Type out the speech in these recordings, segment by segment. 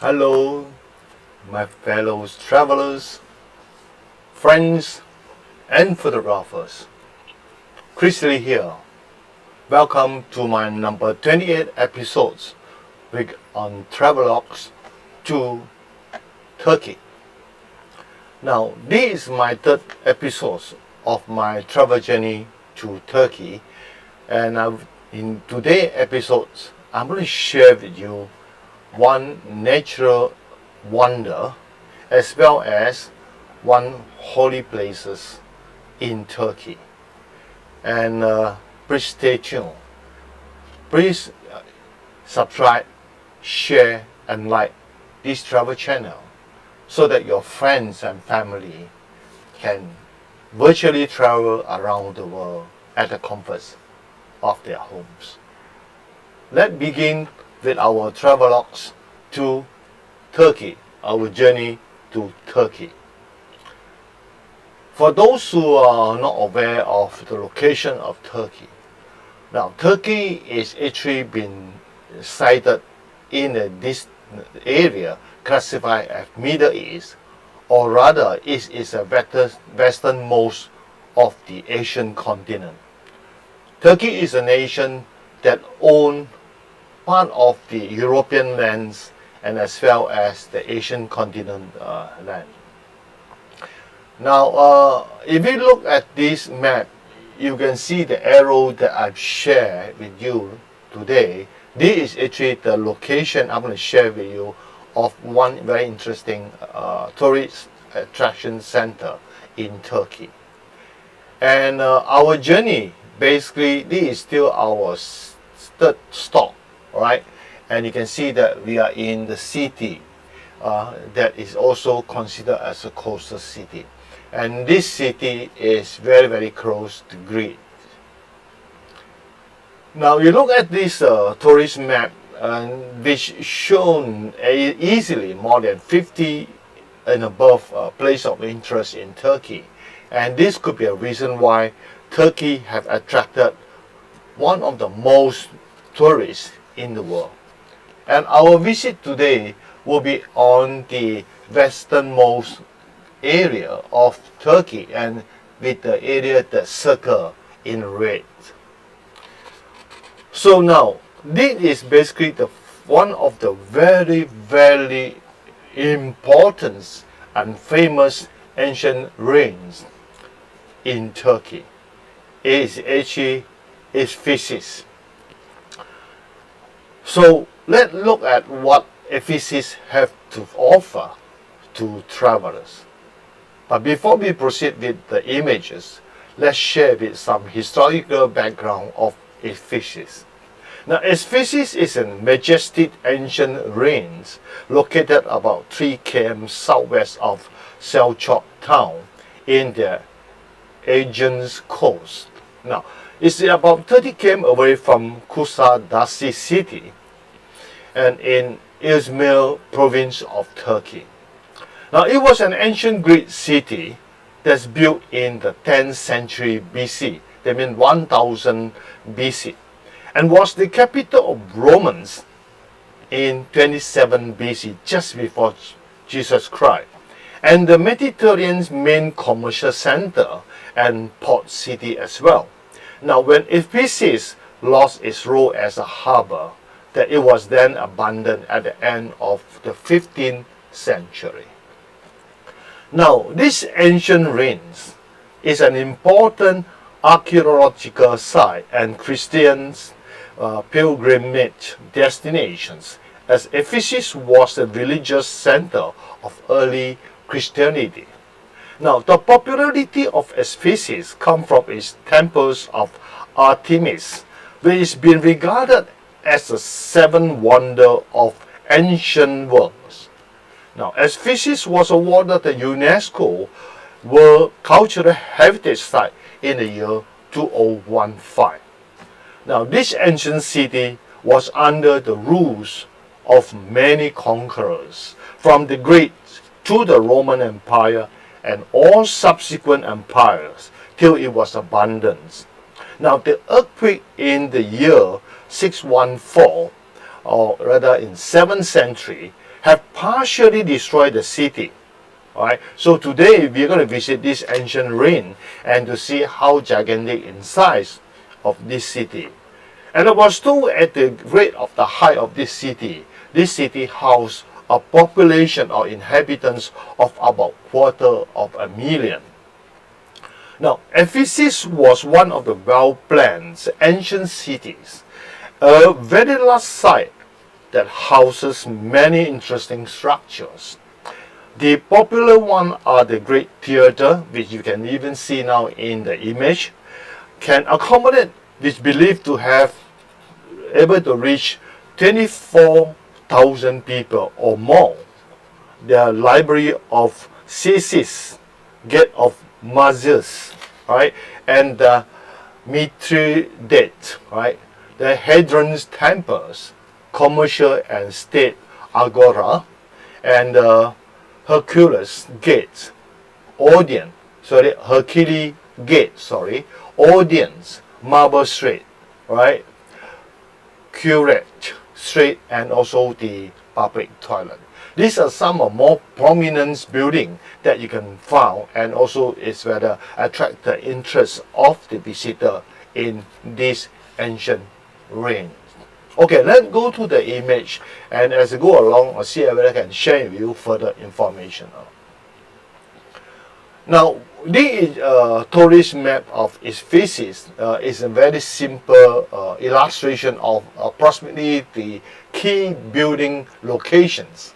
Hello, my fellow travelers, friends, and photographers. Chris Lee here. Welcome to my number 28 episodes on Travelogues to Turkey. Now, this is my third episode of my travel journey to Turkey, and in today's episodes, I'm going to share with you one natural wonder as well as one holy places in Turkey. And please stay tuned. Please subscribe, share and like this travel channel so that your friends and family can virtually travel around the world at the comfort of their homes. Let's begin with our travelogues to Turkey, our journey to Turkey. For those who are not aware of the location of Turkey, now Turkey is actually been cited in this area classified as Middle East, or rather it is a westernmost of the Asian continent. Turkey is a nation that owns part of the European lands and as well as the Asian continent land. Now, if you look at this map, you can see the arrow that I've shared with you today. This is actually the location I'm going to share with you of one very interesting tourist attraction center in Turkey. And our journey, basically, this is still our third stop. Alright, and you can see that we are in the city that is also considered as a coastal city, and this city is very close to Greece. Now you look at this tourist map, which shown easily more than 50 and above place of interest in Turkey, and this could be a reason why Turkey have attracted one of the most tourists in the world. And our visit today will be on the westernmost area of Turkey, and with the area that circle in red. So now this is basically one of the very important and famous ancient ruins in Turkey. It is actually Ephesus. So let's look at what Ephesus have to offer to travelers. But before we proceed with the images, let's share with some historical background of Ephesus. Now, Ephesus is a majestic ancient ruins located about 3 km southwest of Seljuk town in the Aegean coast. Now, it's about 30 km away from Kusadasi city and in Izmir province of Turkey. Now, it was an ancient Greek city that's built in the 10th century BC, that means 1000 BC, and was the capital of Romans in 27 BC, just before Jesus Christ, and the Mediterranean's main commercial center and port city as well. Now, when Ephesus lost its role as a harbor, that it was then abandoned at the end of the 15th century. Now, this ancient ruins is an important archaeological site and Christians pilgrimage destinations, as Ephesus was the religious center of early Christianity. Now, the popularity of Ephesus comes from its temples of Artemis, which has been regarded as the seventh wonder of ancient worlds. Now, Ephesus was awarded the UNESCO World Cultural Heritage Site in the year 2015. Now, this ancient city was under the rules of many conquerors, from the Greeks to the Roman Empire and all subsequent empires till it was abandoned. Now, the earthquake in the year 614, or rather in 7th century, have partially destroyed the city. Alright, so today we're going to visit this ancient ruin and to see how gigantic in size of this city. And I was told at the rate of the height of this city housed a population or inhabitants of about 250,000. Now, Ephesus was one of the well-planned ancient cities, a very large site that houses many interesting structures. The popular ones are the Great Theatre, which you can even see now in the image, can accommodate, which believed to have able to reach 24,000 people or more. The Library of Ephesus, Gate of Moses, right, and the Mithridate, right, the Hadrian's temples, commercial and state agora, and Hercules Gate, Odeon, Hercules Gate, Odeon's, Marble Street, right, Curate Street, and also the public toilet. These are some of more prominent buildings that you can find, and also it's whether attract the interest of the visitor in this ancient ruin. Okay, let's go to the image, and as I go along, I'll see whether I can share with you further information. Now, this tourist map of Ephesus is a very simple illustration of approximately the key building locations.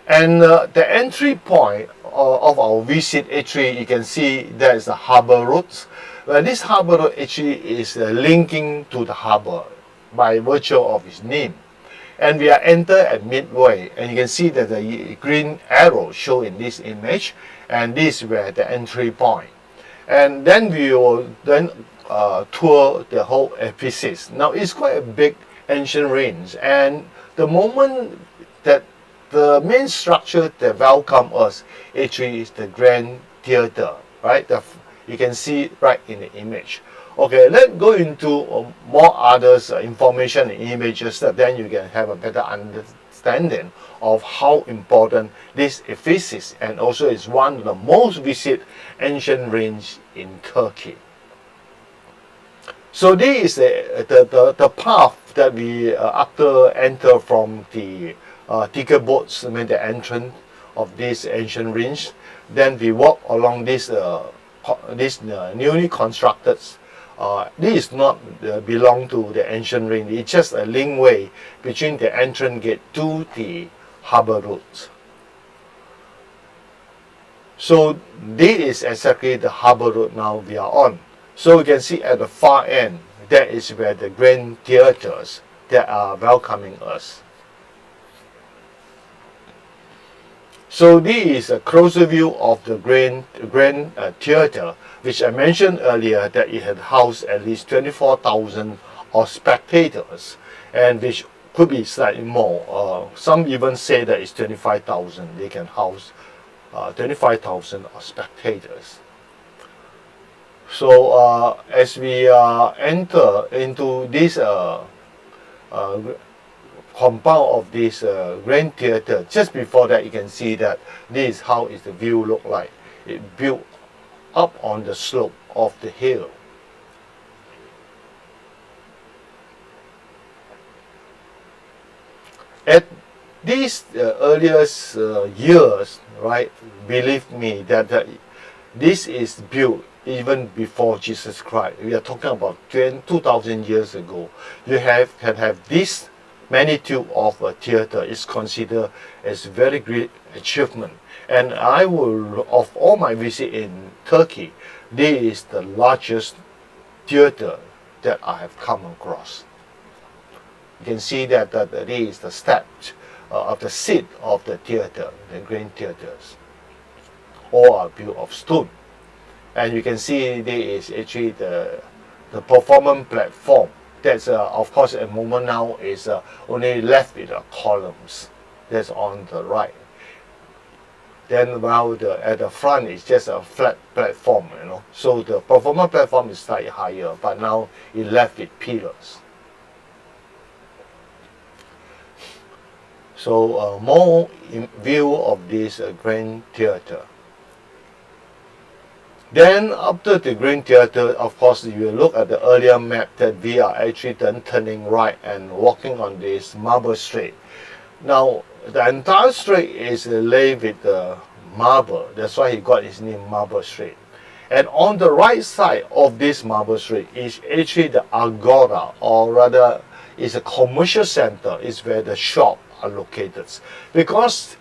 And the entry point of our visit, actually, you can see there is the harbor route. Well, this harbor road actually is linking to the harbor by virtue of its name. And we are entered at midway, and you can see that the green arrow shown in this image, and this is where the entry point. And then we will then tour the whole Ephesus. Now it's quite a big ancient ruins, and the moment that the main structure that welcome us actually is the Grand Theatre, right? You can see right in the image. Okay, let's go into more others information and images, that then you can have a better understanding of how important this Ephesus, and also is one of the most visited ancient ruins in Turkey. So this is the path that we after enter from the ticket boats, I mean the entrance of this ancient ruins. Then we walk along this newly constructed. This is not belong to the ancient ruin. It's just a link way between the entrance gate to the harbor route. So this is exactly the harbor road now we are on. So you can see at the far end, that is where the grand theaters that are welcoming us. So this is a closer view of the grand theater, which I mentioned earlier that it had housed at least 24,000 of spectators, and which could be slightly more. Some even say that it's 25,000. They can house 25,000 of spectators. So as we enter into this compound of this grand theater, just before that you can see that this is how is the view look like. It built up on the slope of the hill. At these earliest years, right, believe me that this is built even before Jesus Christ. We are talking about 2,000 years ago. You can have this magnitude of a theater is considered as very great achievement. And I will, of all my visit in Turkey, this is the largest theater that I have come across. You can see that this is the steps of the seat of the theater, the grand theaters. All are built of stone. And you can see this is actually the performance platform. That's of course at the moment now is only left with the columns. That's on the right. Then while at the front is just a flat platform, you know. So the performance platform is slightly higher, but now it left with pillars. So more in view of this grand theater. Then after the Green Theatre, of course, you will look at the earlier map that we are actually then turning right and walking on this marble street. Now, the entire street is laid with marble. That's why he got his name Marble Street. And on the right side of this marble street is actually the Agora, or rather, is a commercial center. Is where the shop are located. Because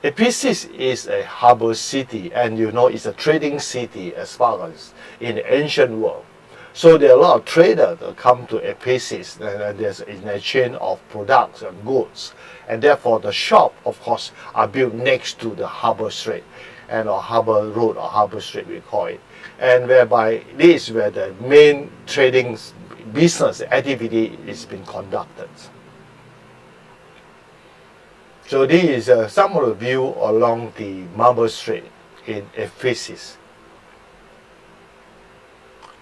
Ephesus is a harbor city, and you know it's a trading city as far as in the ancient world. So there are a lot of traders that come to Ephesus, and there's in a chain of products and goods, and therefore the shop, of course, are built next to the harbor street, and or harbor road or harbor street we call it, and whereby this is where the main trading business activity is being conducted. So this is some of the view along the marble street in Ephesus.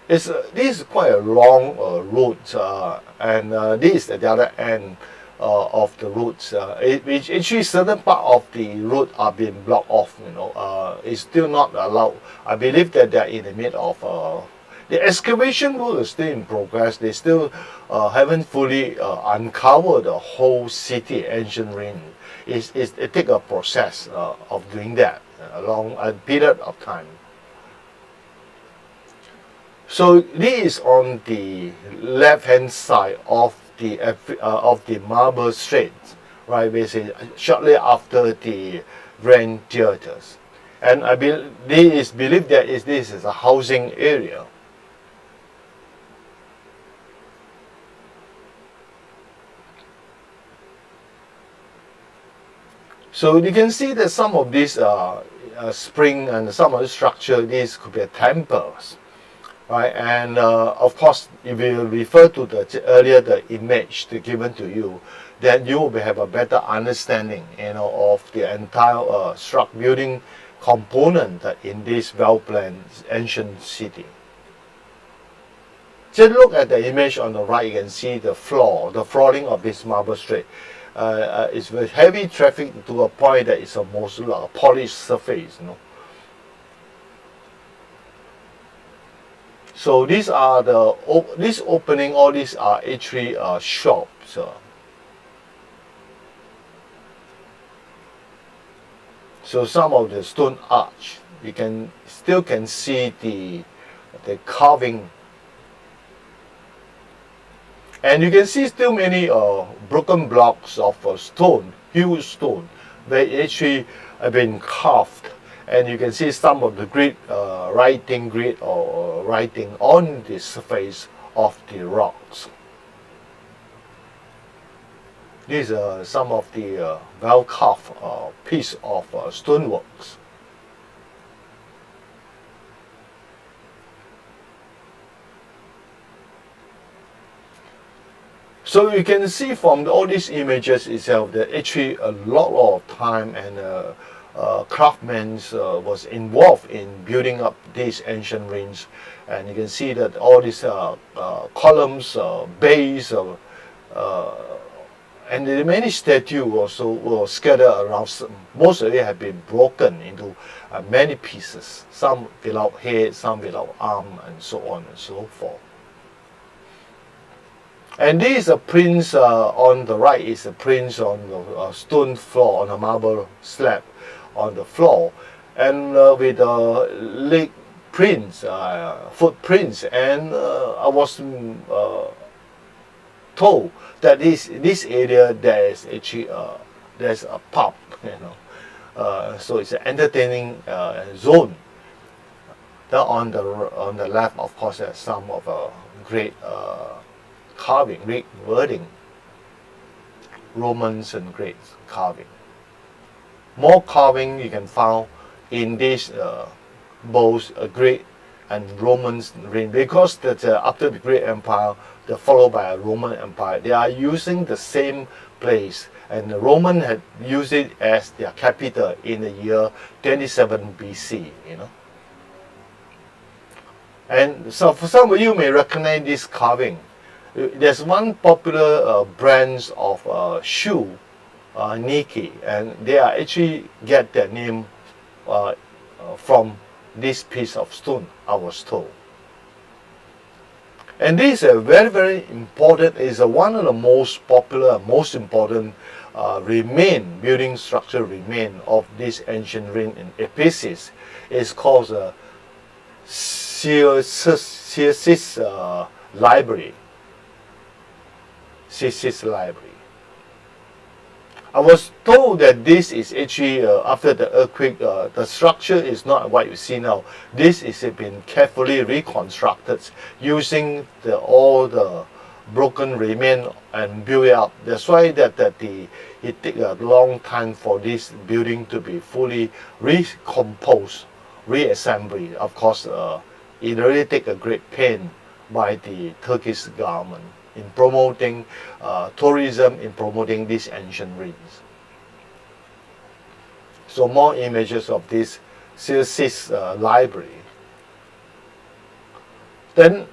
This is quite a long route, and this is the other end of the route. Which actually certain part of the route are being blocked off. It's still not allowed. I believe that they are in the middle of the excavation work is still in progress. They still haven't fully uncovered the whole city, ancient ruin. It takes a process of doing that along a period of time. So this is on the left-hand side of the marble street, right? Basically, shortly after the Grand Theatres, and I believe this is a housing area. So you can see that some of these spring and some of the structure, these could be temples, right? And of course, if you refer to the image given to you, then you will have a better understanding, of the entire building component in this well-planned ancient city. Just look at the image on the right. You can see the flooring of this marble street. It's with heavy traffic to a point that it's almost like a polished surface, So these are this opening. All these are actually shops. So some of the stone arch, you still can see the carving. And you can see still many broken blocks of stone, huge stone, they actually have been carved. And you can see some of the writing on the surface of the rocks. These are some of the well-carved piece of stoneworks. So you can see from all these images itself that actually a lot of time and craftsmen was involved in building up these ancient ruins. And you can see that all these columns, bays, and the many statues also were scattered around. Most of it have been broken into many pieces, some without head, some without arm, and so on and so forth. And this is a prints on the right, is a prints on the stone floor, on a marble slab on the floor, and with leg prints, footprints. And I was told that this area there is actually there's a pub, so it's an entertaining zone. On the left, of course, there's some of a great carving, Greek wording, Romans and Greek carving. More carving you can find in these both Greek and Roman reign, because that after the Greek Empire, they're followed by a Roman Empire. They are using the same place, and the Roman had used it as their capital in the year 27 BC. And so, for some of you may recognize this carving. There's one popular brand of shoe Niki, and they are actually get their name from this piece of stone, I was told. And this is a very important, is one of the most popular, most important building structure remain of this ancient ruin in Ephesus. It's called Ephesus Library. Ephesus Library. I was told that this is actually after the earthquake, the structure is not what you see now. This is been carefully reconstructed using all the broken remain and build it up. That's why it take a long time for this building to be fully recomposed, reassembly. Of course, it really take a great pain by the Turkish government in promoting tourism, in promoting these ancient ruins. So more images of this Ephesus library. Then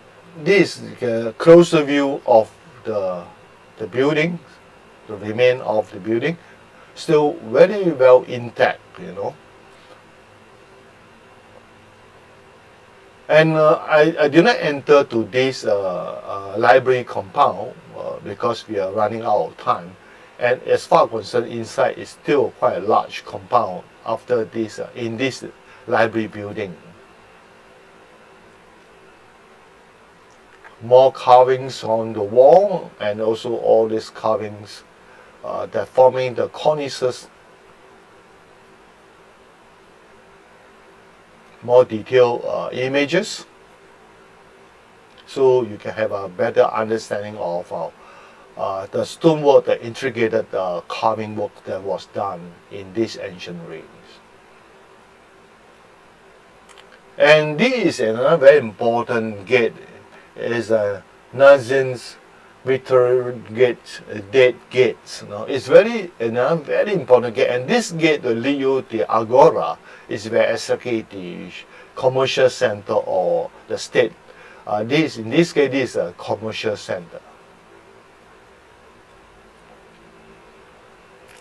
this is a closer view of the building, the remain of the building, still very well intact, you know. And I did not enter to this library compound because we are running out of time. And as far as concerned, inside is still quite a large compound after this in this library building. More carvings on the wall, and also all these carvings that forming the cornices. More detailed images, so you can have a better understanding of the stonework, the intricate carving work that was done in these ancient ruins. And this is another very important gate, is a Nazin's Victory Gate, Dead Gates. You know, it's very important gate, and this gate will lead you to the Agora. Is where exactly the commercial center or the state. In this case, this is a commercial center.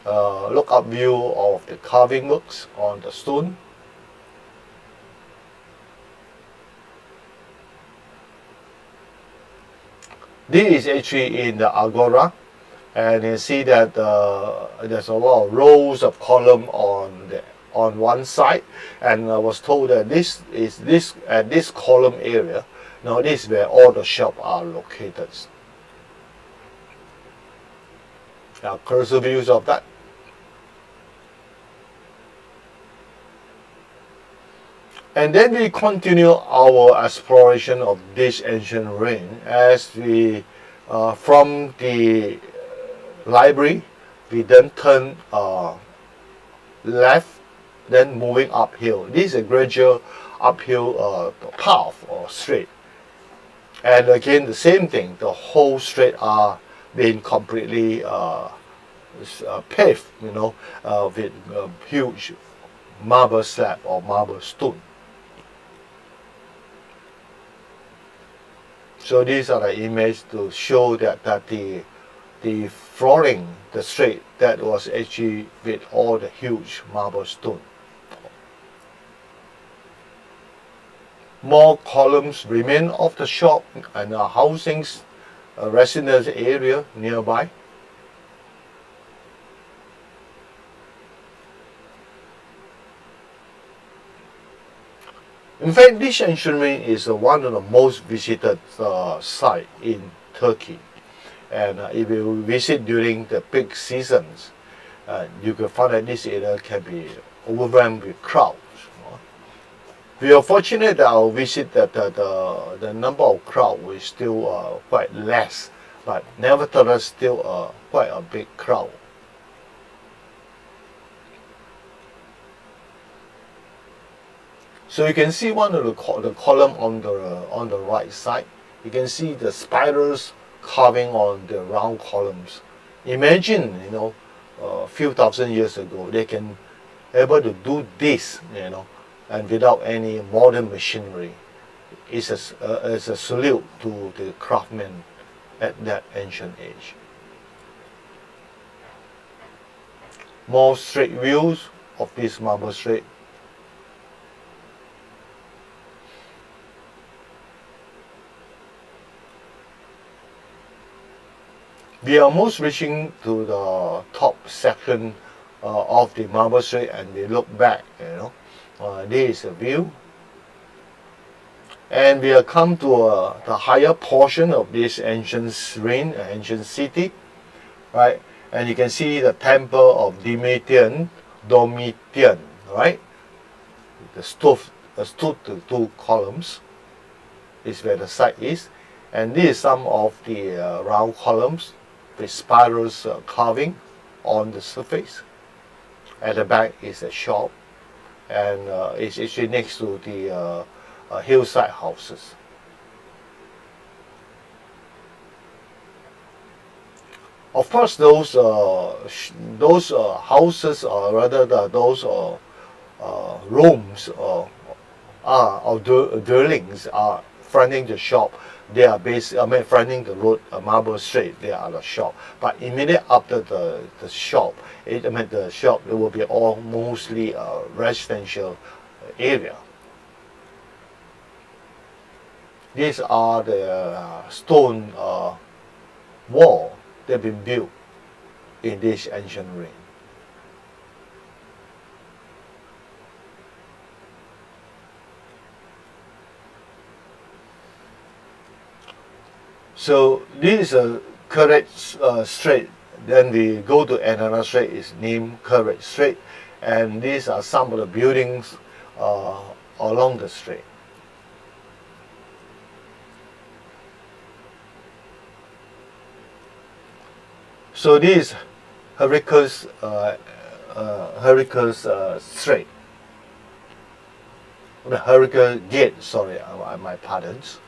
Look up view of the carving works on the stone. This is actually in the Agora, and you see that there's a lot of rows of column on one side, and I was told that this at this column area. Now this is where all the shops are located. Now closer views of that. And then we continue our exploration of this ancient ruin as we from the library we then turn left, then moving uphill. This is a gradual uphill path or straight. And again, the same thing, the whole street are being completely paved, you know, with huge marble slab or marble stone. So these are the images to show that the flooring, the street, that was actually with all the huge marble stone. More columns remain of the shop and housings, residence area nearby. In fact, this ancient ruin is one of the most visited sites in Turkey. And if you visit during the peak seasons, you can find that this area can be overwhelmed with crowds. We are fortunate that our visit that the number of crowd was still quite less, but nevertheless still quite a big crowd. So you can see one of the column on the right side. You can see the spiders carving on the round columns. Imagine, you know, a few thousand years ago they can able to do this, you know, and without any modern machinery. It's a salute to the craftsmen at that ancient age. more straight views of this marble street. We are almost reaching to the top section of the marble street, and we look back, this is a view. And we have come to the higher portion of this ancient ruin, ancient city, right? And you can see the temple of Domitian, right? Stood the two columns is where the site is, and this is some of the round columns with spirals carving on the surface. At the back is a shop, and it's actually next to the hillside houses. Of course, those houses, or rather those rooms or dwellings are fronting the shop. They are fronting the road, Marble Street. They are the shop. But immediately after the shop, it will be all mostly a residential area. These are the stone wall that have been built in this ancient ruin. So this is a correct street. Then we go to another street, is named Correct Street, and these are some of the buildings along the street. So this is Hurricane's Street, the Hurricane Gate. Sorry, my pardons.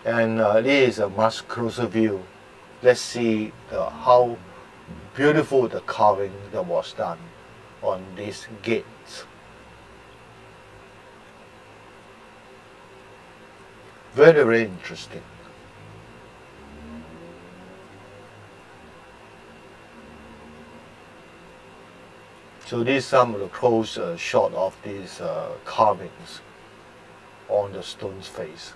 And this is a much closer view. Let's see how beautiful the carving that was done on these gates. Very, very interesting. So this is some of the close shot of these carvings on the stone's face.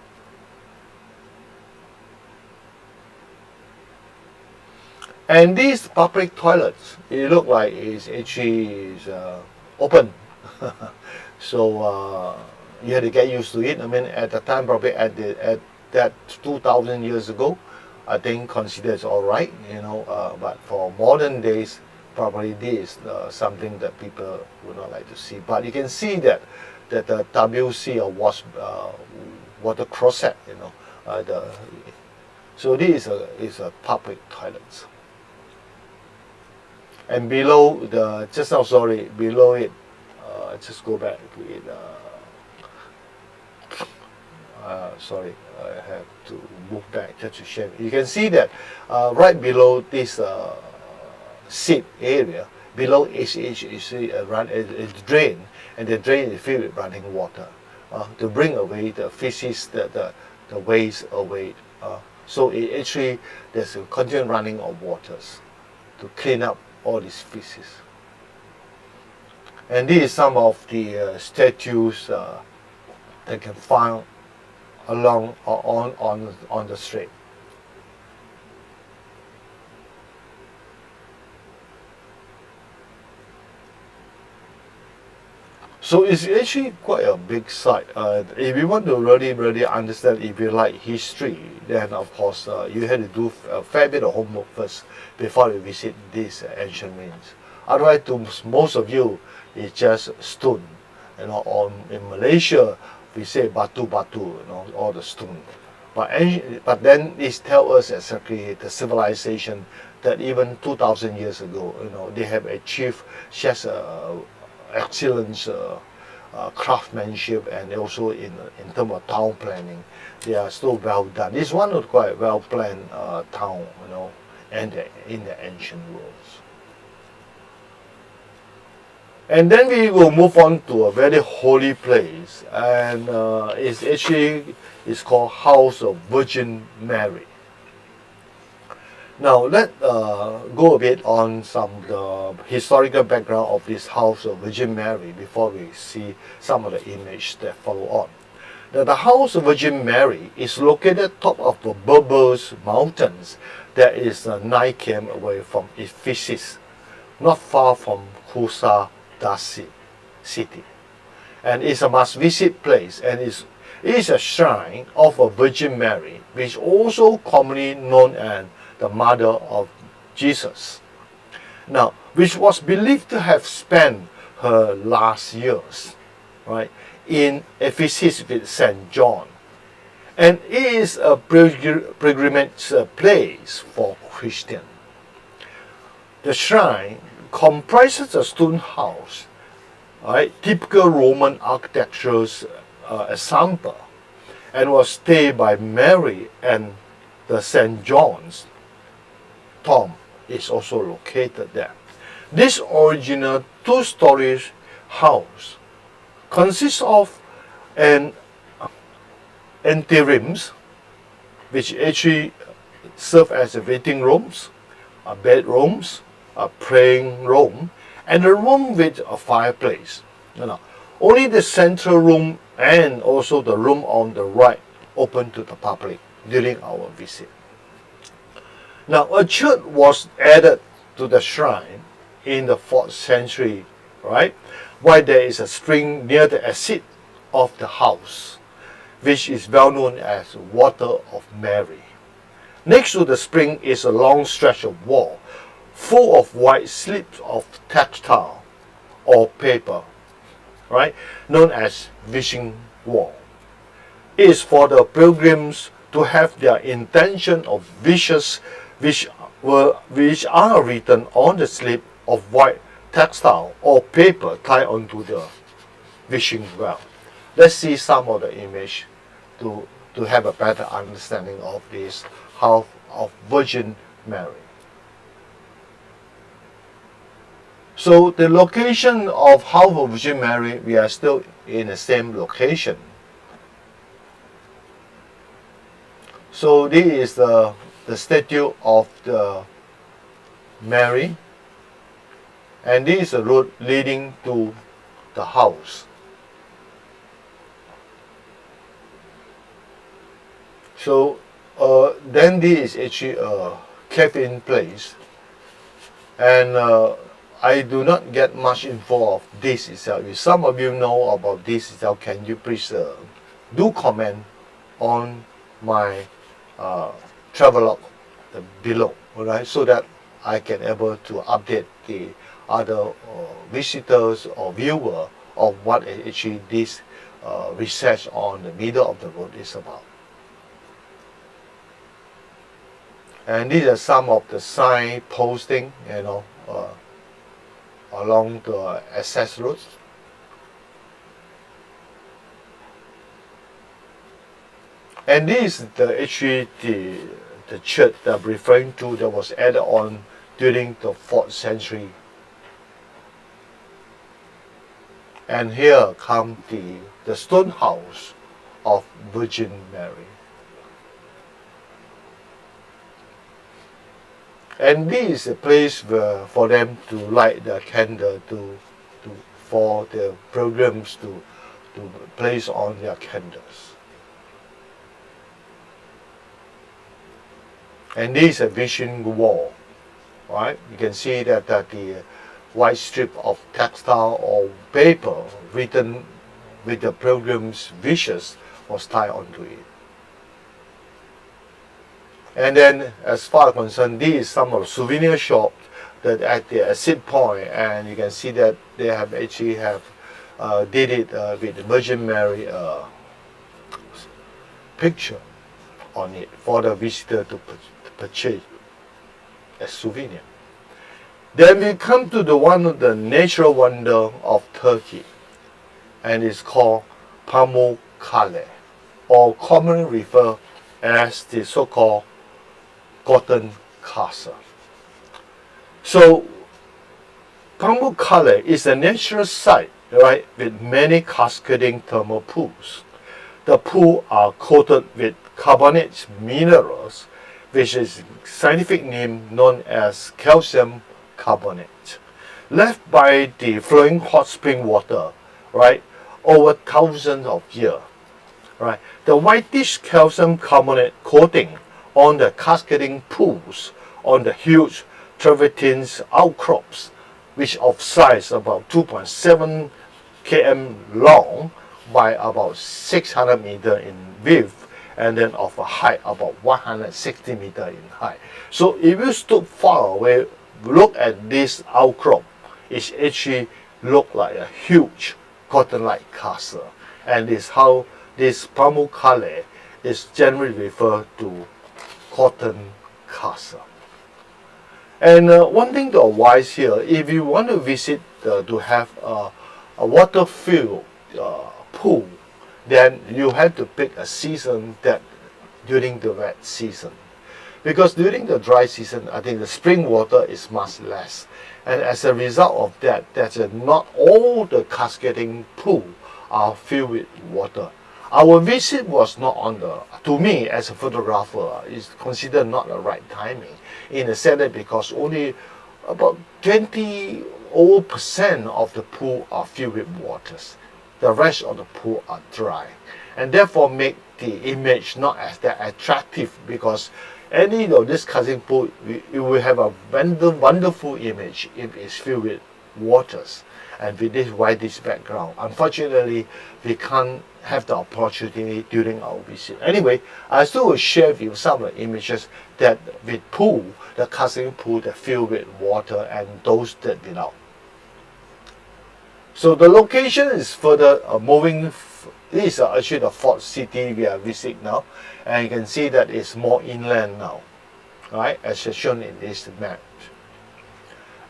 And these public toilets, it looks like it's actually open. So you had to get used to it. I mean, at the time, probably at that 2,000 years ago, I think considered all right, but for modern days, probably this is something that people would not like to see. But you can see that the WC or water closet, so this is a public toilet. And below below it, just go back to it. Sorry, I have to move back just to show. You can see that right below this seat area, below is a drain, and the drain is filled with running water to bring away the feces, the waste away. So it actually there's a continual running of waters to clean up all these feces. And this is some of the statues that can find along on the street. So it's actually quite a big site. If you want to really understand, if you like history, then of course you had to do a fair bit of homework first before you visit these ancient ruins. Otherwise, to most of you, it's just stone. In Malaysia, we say batu, all the stone. But then it tells us exactly the civilization that even 2,000 years ago, they have achieved such excellent craftsmanship, and also in terms of town planning, they are still well done. This one was quite well planned town, and in the ancient world. And then we will move on to a very holy place, and it's called House of Virgin Mary. Now let's go a bit on the historical background of this house of Virgin Mary before we see some of the images that follow on. Now, the house of Virgin Mary is located top of the Bourbous Mountains that is 9 km away from Ephesus, not far from Kusadasi city. And it's a must-visit place, and it is a shrine of a Virgin Mary, which also commonly known as the Mother of Jesus. Now, which was believed to have spent her last years, right, in Ephesus with Saint John. And it is a pilgrimage place for Christians. The shrine comprises a stone house, right, typical Roman architecture's example, and was stayed by Mary, and the St. John's tomb is also located there. This original two-story house consists of an anterooms, which actually serve as a waiting rooms, bedrooms, a praying room, and a room with a fireplace. Only the central room and also the room on the right open to the public during our visit. Now, a church was added to the shrine in the 4th century, right? While there is a spring near the exit of the house, which is well known as Water of Mary. Next to the spring is a long stretch of wall, full of white slips of textile or paper, right? Known as wishing wall. It is for the pilgrims to have their intention of wishes which are written on the slip of white textile or paper tied onto the wishing well. Let's see some of the image to have a better understanding of this house of Virgin Mary. So the location of house of Virgin Mary, we are still in the same location. So this is the statue of the Mary, and this is the road leading to the house. So then this is actually a cave-in place, and I do not get much info of this itself. If some of you know about this itself, can you please do comment on my travelogue below, alright, so that I can able to update the other visitors or viewer of what actually this research on the middle of the road is about. And these are some of the sign posting, along the access roads. And this is actually the church that I'm referring to that was added on during the 4th century. And here comes the stone house of Virgin Mary. And this is a place for them to light the candle for the pilgrims to place on their candles. And this is a vision wall, right? You can see that the white strip of textile or paper written with the pilgrim's wishes was tied onto it. And then, as far as concerned, this is some of the souvenir shops that at the exit point, and you can see that they have actually did it with the Virgin Mary picture on it for the visitor to purchase as souvenir. Then we come to one of the natural wonder of Turkey, and it's called Pamukkale, or commonly referred as the so-called Golden Castle. So Pamukkale is a natural site, right, with many cascading thermal pools. The pools are coated with carbonate minerals, which is scientific name known as calcium carbonate, left by the flowing hot spring water, right, over thousands of years. Right, the whitish calcium carbonate coating on the cascading pools on the huge travertine outcrops, which of size about 2.7 km long by about 600 meter in width, and then of a height about 160 meter in height. So if you stood far away, look at this outcrop, it actually look like a huge cotton-like castle, and is how this Pamukkale is generally referred to cotton castle. And one thing to advise here, if you want to visit to have a water-filled pool, then you have to pick a season that during the wet season. Because during the dry season, I think the spring water is much less. And as a result of that, not all the cascading pool are filled with water. Our visit was not on the, to me as a photographer, is considered not the right timing, in the sense that because only about 20% of the pool are filled with waters. The rest of the pool are dry, and therefore make the image not as that attractive, because any of this cascading pool, you will have a wonderful image if it's filled with waters and with this whitish background. Unfortunately, we can't have the opportunity during our visit. Anyway, I still will share with you some of the images that with pool, the cascading pool that filled with water, and those that without. So the location is further moving. This is actually the fourth city we are visiting now, and you can see that it's more inland now, right, as shown in this map.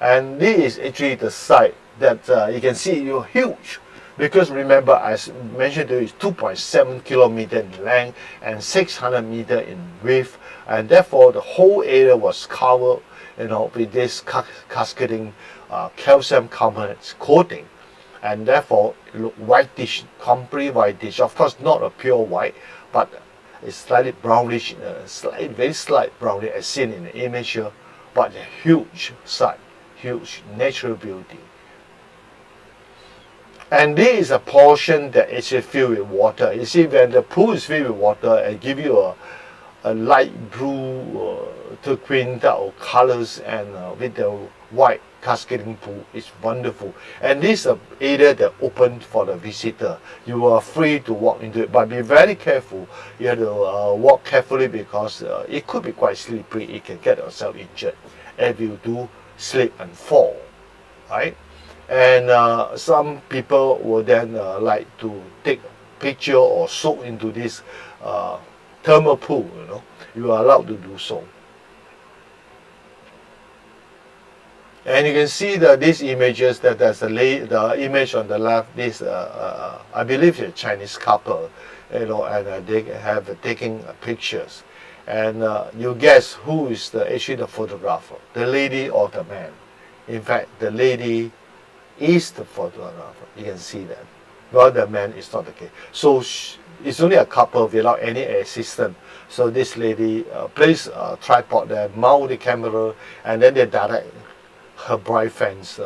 And this is actually the site that you can see you're huge, because remember, as mentioned to you, it's 2.7 kilometers in length and 600 meters in width, and therefore the whole area was covered, with this cascading calcium carbonate coating, and therefore it looked whitish, completely whitish. Of course, not a pure white, but it's slightly brownish, very slight brownish as seen in the image here, but a huge site, huge natural beauty. And this is a portion that is filled with water. You see, when the pool is filled with water, it gives you a light blue, turquoise type of colors, and with the white cascading pool, it's wonderful. And this is an area that open for the visitor. You are free to walk into it, but be very careful. You have to walk carefully, because it could be quite slippery. You can get yourself injured if you do slip and fall, right? And some people will then like to take picture or soak into this thermal pool. You are allowed to do so. And you can see these images, that there's the image on the left. This I believe a Chinese couple, and they have taking pictures. And you guess who is actually the photographer, the lady or the man? In fact, the lady is the photographer. You can see that. Well, the man is not the case. So it's only a couple without any assistant. So this lady placed a tripod there, mount the camera, and then they direct her bride friends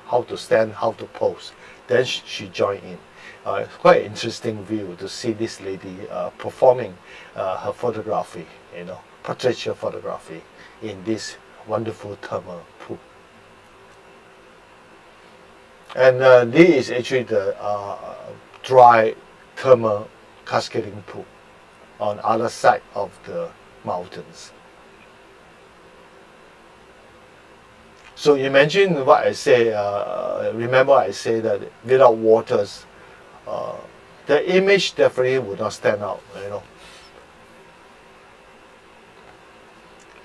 how to stand, how to pose. Then she joined in. It's quite an interesting view to see this lady performing her photography, portraiture photography in this wonderful thermal pool. And this is actually the dry thermal cascading pool on the other side of the mountains. So imagine what I say, remember I say that without waters, the image definitely would not stand out,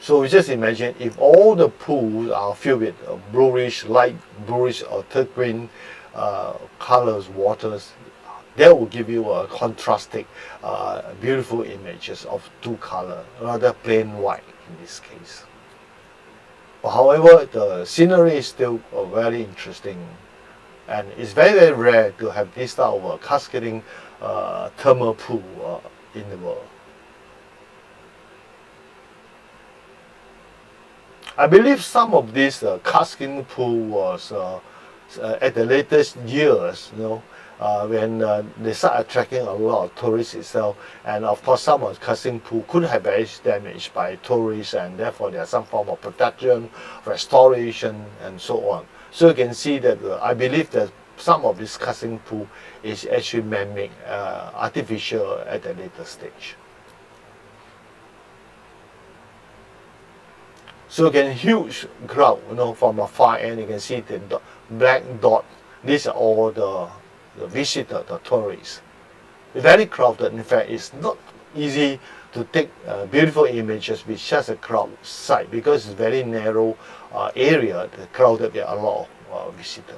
So just imagine if all the pools are filled with bluish, light bluish or turquoise colors, waters, that will give you a contrasting, beautiful images of two colors, rather plain white in this case. But however, the scenery is still very interesting, and it's very, very rare to have this type of cascading thermal pool in the world. I believe some of this casting pool was at the latest years, when they start attracting a lot of tourists itself, and of course some of the casting pool could have been damaged by tourists, and therefore there's some form of protection, restoration, and so on. So you can see that I believe that some of this casting pool is actually man-made, artificial at a later stage. So you can huge crowd, from a far end. You can see the black dot. These are all the visitors, the tourists. Very crowded. In fact, it's not easy to take beautiful images with just a crowd sight, because it's very narrow area, crowded with a lot of visitors.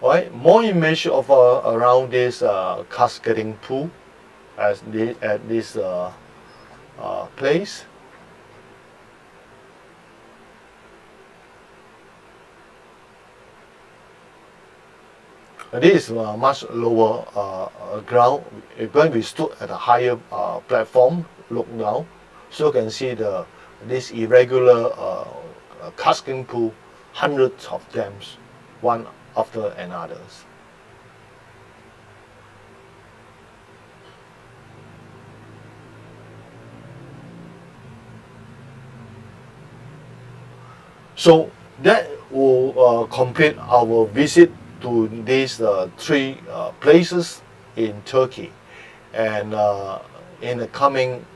Alright, more image of around this cascading pool at this place. This is much lower ground. When we stood at a higher platform, look down, so you can see this irregular cascading pool, hundreds of them, one after another. So that will complete our visit to these three places in Turkey, and in the coming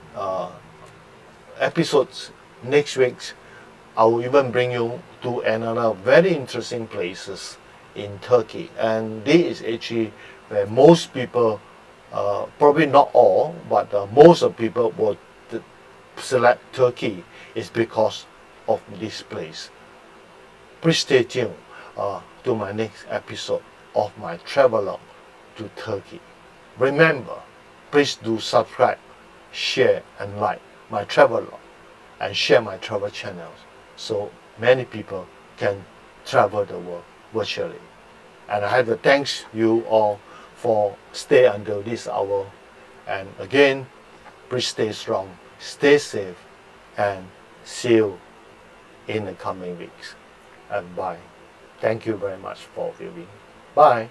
episodes next week, I will even bring you to another very interesting places in Turkey, and this is actually where most people, probably not all, but most of people will select Turkey is because of this place. Please stay tuned to my next episode of my travelogue to Turkey. Remember, please do subscribe, share, and like my travelogue, and share my travel channels so many people can travel the world virtually. And I have to thank you all for stay until this hour. And again, please stay strong, stay safe, and see you in the coming weeks. And bye. Thank you very much for viewing. Bye.